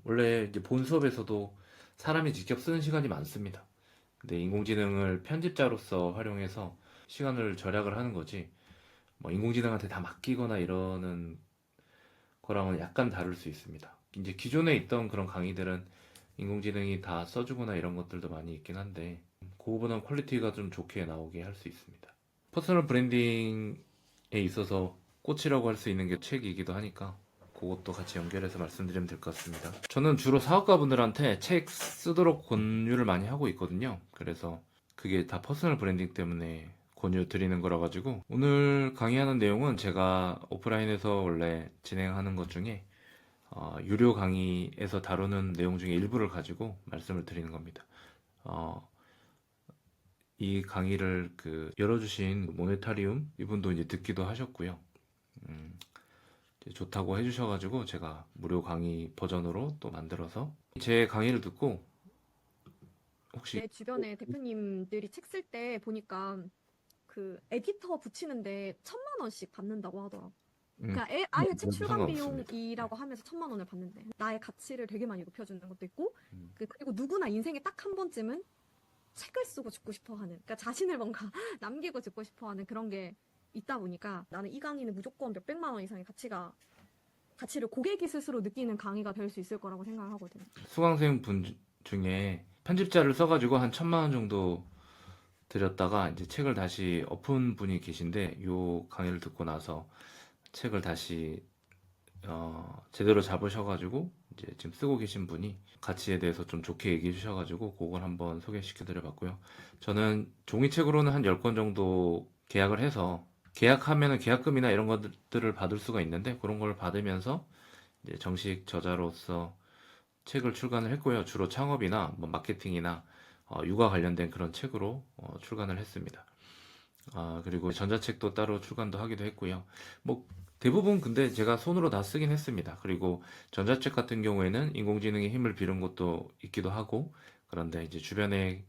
원래 이제 본 수업에서도 사람이 직접 쓰는 시간이 많습니다. 근데 인공지능을 편집자로서 활용해서 시간을 절약을 하는 거지, 뭐 인공지능한테 다 맡기거나 이러는 거랑은 약간 다를 수 있습니다. 이제 기존에 있던 그런 강의들은 인공지능이 다 써주거나 이런 것들도 많이 있긴 한데, 그거보다는 퀄리티가 좀 좋게 나오게 할 수 있습니다. 퍼스널 브랜딩에 있어서 꽂히라고 할 수 있는 게 책이기도 하니까 그것도 같이 연결해서 말씀드리면 될 것 같습니다. 저는 주로 사업가분들한테 책 쓰도록 권유를 많이 하고 있거든요. 그래서 그게 다 퍼스널 브랜딩 때문에 권유 드리는 거라 가지고, 오늘 강의하는 내용은 제가 오프라인에서 원래 진행하는 것 중에 유료 강의에서 다루는 내용 중에 일부를 가지고 말씀을 드리는 겁니다. 어, 이 강의를 열어주신 모네타리움 이분도 이제 듣기도 하셨고요. 음, 이제 좋다고 해주셔가지고 제가 무료 강의 버전으로 또 만들어서 제 강의를 듣고 혹시 내 주변에 대표님들이 책 쓸 때 보니까 그 에디터 붙이는데 1,000만 원씩 받는다고 하더라고. 음, 그러니까 아예 책 뭐 출간 상관없습니다. 네. 비용이라고 하면서 1,000만 원을 받는데 나의 가치를 되게 많이 높여주는 것도 있고, 음, 그리고 누구나 인생에 딱 한 번쯤은 책을 쓰고 죽고 싶어 하는, 그러니까 자신을 뭔가 남기고 죽고 싶어 하는 그런 게 있다 보니까 나는 이 강의는 무조건 몇백만 원 이상의 가치를 고객이 스스로 느끼는 강의가 될 수 있을 거라고 생각을 하거든. 수강생 분 중에 편집자를 써가지고 한 1,000만 원 정도 들였다가 이제 책을 다시 엎은 분이 계신데, 요 강의를 듣고 나서 책을 다시 제대로 잡으셔가지고 이제 지금 쓰고 계신 분이 가치에 대해서 좀 좋게 얘기해 주셔가지고 그걸 한번 소개시켜 드려봤고요. 저는 종이책으로는 한 10권 정도 계약을 해서, 계약하면은 계약금이나 이런 것들을 받을 수가 있는데, 그런 걸 받으면서 이제 정식 저자로서 책을 출간을 했고요. 주로 창업이나 뭐 마케팅이나 육아 관련된 그런 책으로 출간을 했습니다. 그리고 전자책도 따로 출간도 하기도 했고요. 뭐 대부분 근데 제가 손으로 다 쓰긴 했습니다. 그리고 전자책 같은 경우에는 인공지능의 힘을 빌은 것도 있기도 하고, 그런데 이제 주변에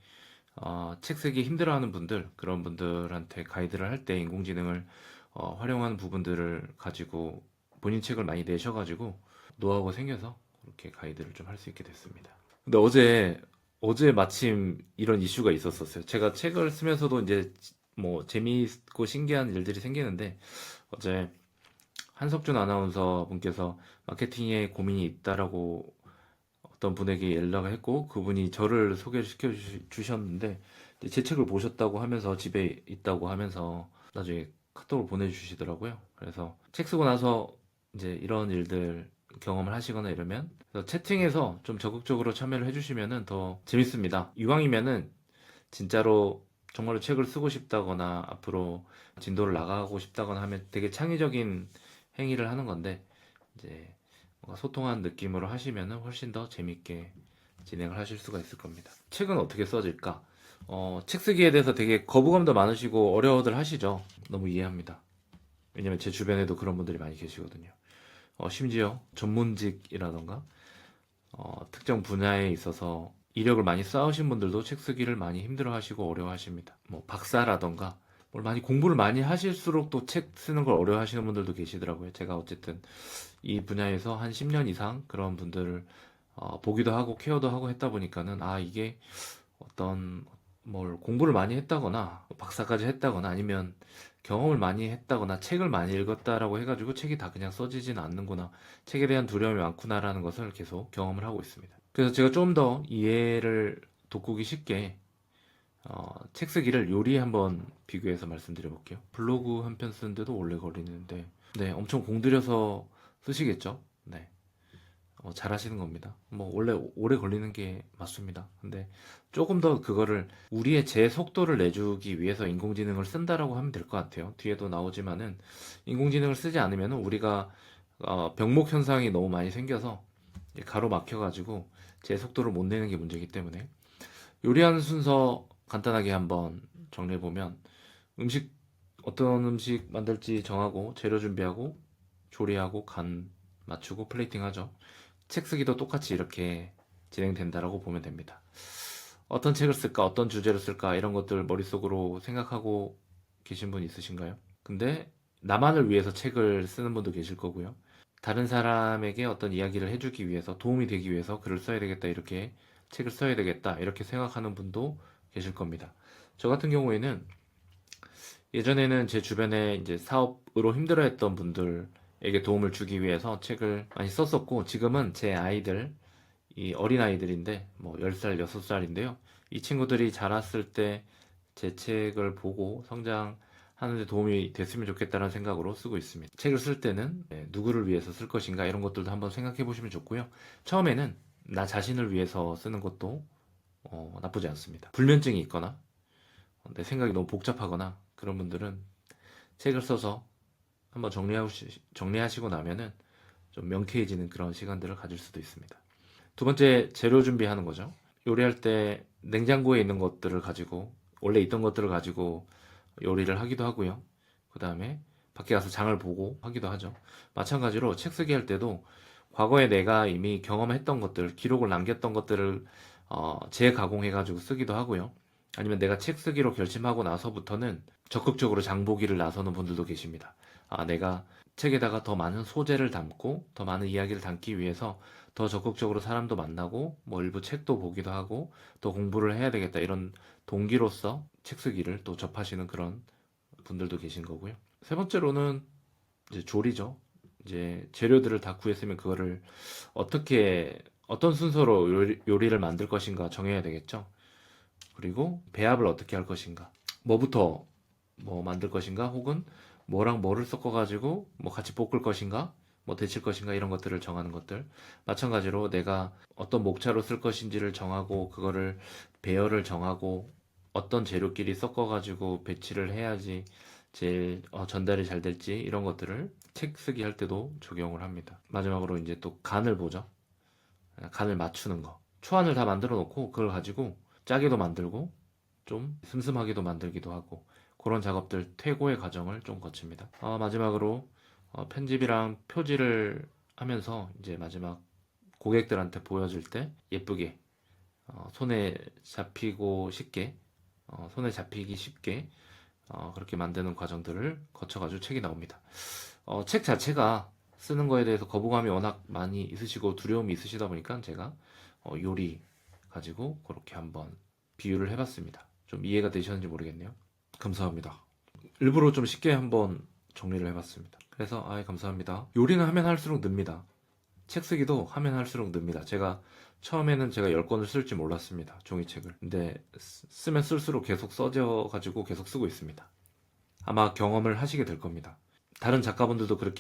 책 쓰기 힘들어하는 분들, 그런 분들한테 가이드를 할 때 인공지능을 활용하는 부분들을 가지고 본인 책을 많이 내셔가지고 노하우가 생겨서 그렇게 가이드를 좀 할 수 있게 됐습니다. 근데 어제 마침 이런 이슈가 있었었어요. 제가 책을 쓰면서도 이제 뭐 재미있고 신기한 일들이 생기는데, 어제 한석준 아나운서 분께서 마케팅에 고민이 있다라고 어떤 분에게 연락을 했고, 그분이 저를 소개시켜 주셨는데, 이제 제 책을 보셨다고 하면서 집에 있다고 하면서 나중에 카톡을 보내주시더라고요. 그래서 책 쓰고 나서 이제 이런 일들 경험을 하시거나 이러면, 그래서 채팅에서 좀 적극적으로 참여를 해주시면은 더 재밌습니다. 이왕이면은 진짜로 정말로 책을 쓰고 싶다거나 앞으로 진도를 나가고 싶다거나 하면 되게 창의적인 행위를 하는 건데, 이제 뭔가 소통한 느낌으로 하시면은 훨씬 더 재밌게 진행을 하실 수가 있을 겁니다. 책은 어떻게 써질까? 책 쓰기에 대해서 되게 거부감도 많으시고 어려워들 하시죠. 너무 이해합니다. 왜냐면 제 주변에도 그런 분들이 많이 계시거든요. 심지어 전문직이라던가 특정 분야에 있어서 이력을 많이 쌓으신 분들도 책 쓰기를 많이 힘들어 하시고 어려워 하십니다. 뭐 박사라던가 뭘 많이 공부를 많이 하실수록 또 책 쓰는 걸 어려워 하시는 분들도 계시더라고요. 제가 어쨌든 이 분야에서 한 10년 이상 그런 분들을 보기도 하고 케어도 하고 했다 보니까는, 이게 어떤 뭘 공부를 많이 했다거나 박사까지 했다거나 아니면 경험을 많이 했다거나 책을 많이 읽었다라고 해가지고 책이 다 그냥 써지지는 않는구나, 책에 대한 두려움이 많구나라는 것을 계속 경험을 하고 있습니다. 그래서 제가 좀 더 이해를 돋구기 쉽게 책 쓰기를 요리에 한번 비교해서 말씀드려 볼게요. 블로그 한 편 쓰는데도 오래 걸리는데, 네, 엄청 공들여서 쓰시겠죠? 네. 잘 하시는 겁니다. 뭐 원래 오래 걸리는 게 맞습니다. 근데 조금 더 그거를 우리의 제 속도를 내주기 위해서 인공지능을 쓴다라고 하면 될 것 같아요. 뒤에도 나오지만은, 인공지능을 쓰지 않으면 우리가 병목 현상이 너무 많이 생겨서 이제 가로막혀가지고 제 속도를 못 내는 게 문제이기 때문에, 요리하는 순서 간단하게 한번 정리해 보면, 음식 어떤 음식 만들지 정하고 재료 준비하고 조리하고 간 맞추고 플레이팅 하죠. 책 쓰기도 똑같이 이렇게 진행된다라고 보면 됩니다. 어떤 책을 쓸까, 어떤 주제로 쓸까, 이런 것들 머릿속으로 생각하고 계신 분 있으신가요? 근데 나만을 위해서 책을 쓰는 분도 계실 거고요. 다른 사람에게 어떤 이야기를 해주기 위해서 도움이 되기 위해서 글을 써야 되겠다 이렇게 책을 써야 되겠다 이렇게 생각하는 분도 계실 겁니다. 저 같은 경우에는 예전에는 제 주변에 이제 사업으로 힘들어했던 분들에게 도움을 주기 위해서 책을 많이 썼었고 지금은 제 아이들 이 어린 아이들인데 뭐 10살, 6살인데요. 이 친구들이 자랐을 때 제 책을 보고 성장하는 데 도움이 됐으면 좋겠다는 생각으로 쓰고 있습니다. 책을 쓸 때는 누구를 위해서 쓸 것인가 이런 것들도 한번 생각해 보시면 좋고요. 처음에는 나 자신을 위해서 쓰는 것도 나쁘지 않습니다. 불면증이 있거나 내 생각이 너무 복잡하거나 그런 분들은 책을 써서 한번 정리하시고 나면은 좀 명쾌해지는 그런 시간들을 가질 수도 있습니다. 두 번째, 재료 준비하는 거죠. 요리할 때 냉장고에 있는 것들을 가지고, 원래 있던 것들을 가지고 요리를 하기도 하고요. 그 다음에 밖에 가서 장을 보고 하기도 하죠. 마찬가지로 책 쓰기 할 때도 과거에 내가 이미 경험했던 것들, 기록을 남겼던 것들을 재가공해가지고 쓰기도 하고요. 아니면 내가 책 쓰기로 결심하고 나서부터는 적극적으로 장보기를 나서는 분들도 계십니다. 내가 책에다가 더 많은 소재를 담고 더 많은 이야기를 담기 위해서 더 적극적으로 사람도 만나고 뭐 일부 책도 보기도 하고 더 공부를 해야 되겠다 이런 동기로서 책 쓰기를 또 접하시는 그런 분들도 계신 거고요. 세 번째로는 이제 조리죠. 이제 재료들을 다 구했으면 그거를 어떤 순서로 요리를 만들 것인가 정해야 되겠죠. 그리고 배합을 어떻게 할 것인가. 뭐부터 뭐 만들 것인가 혹은 뭐랑 뭐를 섞어가지고 뭐 같이 볶을 것인가 뭐 데칠 것인가 이런 것들을 정하는 것들 마찬가지로 내가 어떤 목차로 쓸 것인지를 정하고 그거를 배열을 정하고 어떤 재료끼리 섞어가지고 배치를 해야지 제일 전달이 잘 될지 이런 것들을 책 쓰기 할 때도 적용을 합니다. 마지막으로 이제 또 간을 보죠. 간을 맞추는 거 초안을 다 만들어 놓고 그걸 가지고 짜게도 만들고 좀 슴슴하게도 만들기도 하고 그런 작업들 퇴고의 과정을 좀 거칩니다. 마지막으로 편집이랑 표지를 하면서 이제 마지막 고객들한테 보여줄 때 예쁘게 손에 잡히고 쉽게 손에 잡히기 쉽게 그렇게 만드는 과정들을 거쳐가지고 책이 나옵니다. 책 자체가 쓰는 거에 대해서 거부감이 워낙 많이 있으시고 두려움이 있으시다 보니까 제가 요리 가지고 그렇게 한번 비유를 해봤습니다. 좀 이해가 되셨는지 모르겠네요. 감사합니다. 일부러 좀 쉽게 한번 정리를 해봤습니다. 그래서 감사합니다. 요리는 하면 할수록 는니다. 책 쓰기도 하면 할수록 는니다. 처음에는 제가 10권을 쓸 줄 몰랐습니다. 종이책을. 근데 쓰면 쓸수록 계속 써져 가지고 계속 쓰고 있습니다. 아마 경험을 하시게 될 겁니다. 다른 작가분들도 그렇게